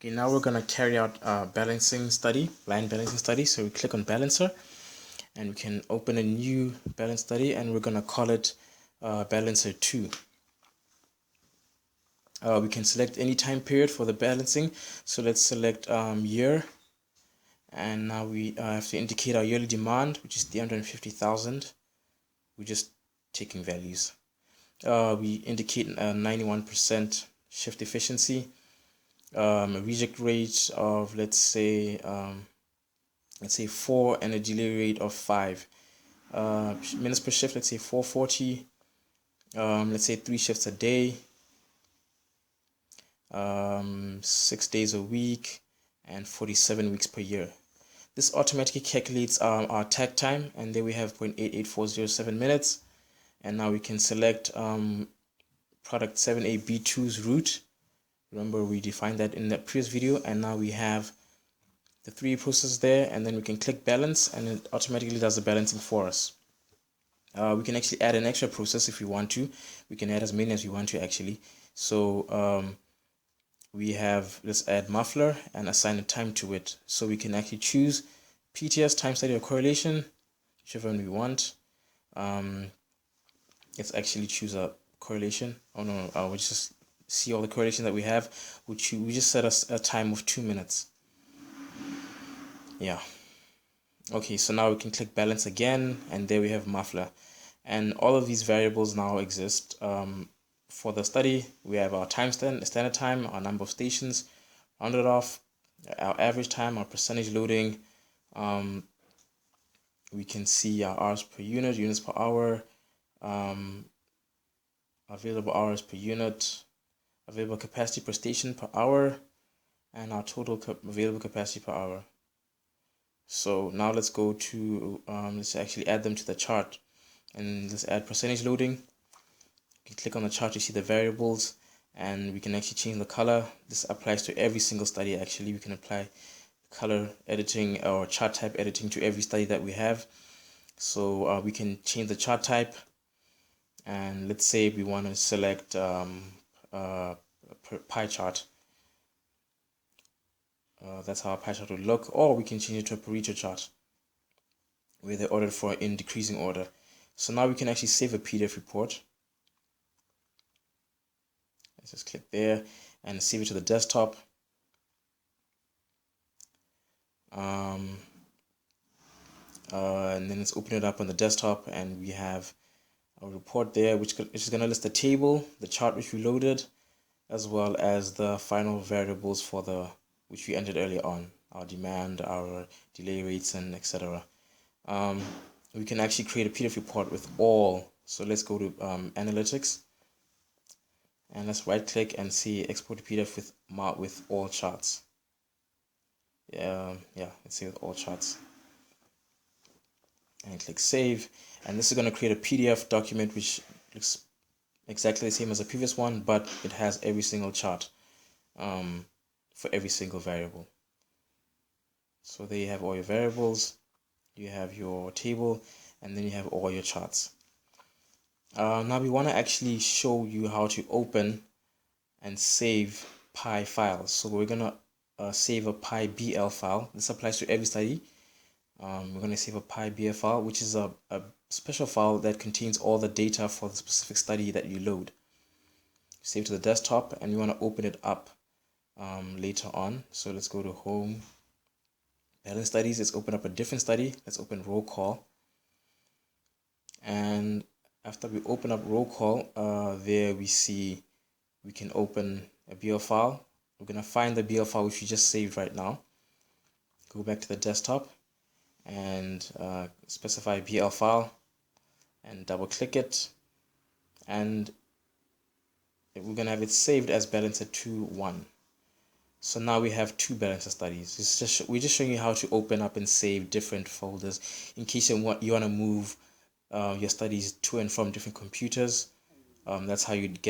Okay, now we're going to carry out a balancing study, line balancing study. So we click on balancer and we can open a new balance study and we're going to call it balancer 2. We can select any time period for the balancing. So let's select year, and now we have to indicate our yearly demand, which is 350,000. We're just taking values. We indicate a 91% shift efficiency, a reject rate of let's say 4, and a delay rate of 5. Minutes per shift, let's say 440. Let's say 3 shifts a day, 6 days a week, and 47 weeks per year. This automatically calculates our takt time, and there we have 0.88407 minutes. And now we can select product 7AB2's route. Remember, we defined that in the previous video, and now we have the 3 processes there, and then we can click balance and it automatically does the balancing for us. We can actually add an extra process if we want to. We can add as many as we want to actually. So we have, let's add muffler and assign a time to it. So we can actually choose PTS, time study or correlation, whichever one we want. Let's actually choose a correlation. Oh no, we'll just see all the correlation that we have. We just set us a time of 2 minutes. Yeah. Okay, so now we can click balance again, and there we have muffler. And all of these variables now exist. For the study, we have our standard time, our number of stations, rounded off, our average time, our percentage loading. We can see our hours per unit, units per hour, available hours per unit, available capacity per station per hour, and our total available capacity per hour. So now let's go to, let's actually add them to the chart, and let's add percentage loading. You can click on the chart to see the variables, and we can actually change the color. This applies to every single study actually. We can apply color editing or chart type editing to every study that we have. So we can change the chart type, and let's say we want to select pie chart. That's how a pie chart would look, or we can change it to a Pareto chart where they're ordered for in decreasing order. So now we can actually save a PDF report. Let's just click there and save it to the desktop. And then let's open it up on the desktop, and we have a report there which is going to list the table, the chart which we loaded, as well as the final variables for the which we entered earlier on, our demand, our delay rates, and etc. We can actually create a PDF report with all. So let's go to analytics, and let's right click and see export to PDF with all charts. Let's see with all charts, and click save. And this is going to create a PDF document which looks exactly the same as the previous one, but it has every single chart for every single variable. So there you have all your variables, you have your table, and then you have all your charts. Now we want to actually show you how to open and save Pi files. So we're going to save a Pi BL file. This applies to every study. We're going to save a Pi BL file, which is a special file that contains all the data for the specific study that you load. Save to the desktop, and you want to open it up later on. So let's go to home, balance studies. Let's open up a different study. Let's open roll call. And after we open up roll call, there we see we can open a BL file. We're going to find the BL file which we just saved right now. Go back to the desktop and specify BL file and double click it, and we're going to have it saved as balancer 2.1. So now we have 2 balancer studies. We're just showing you how to open up and save different folders in case you want to move your studies to and from different computers. That's how you get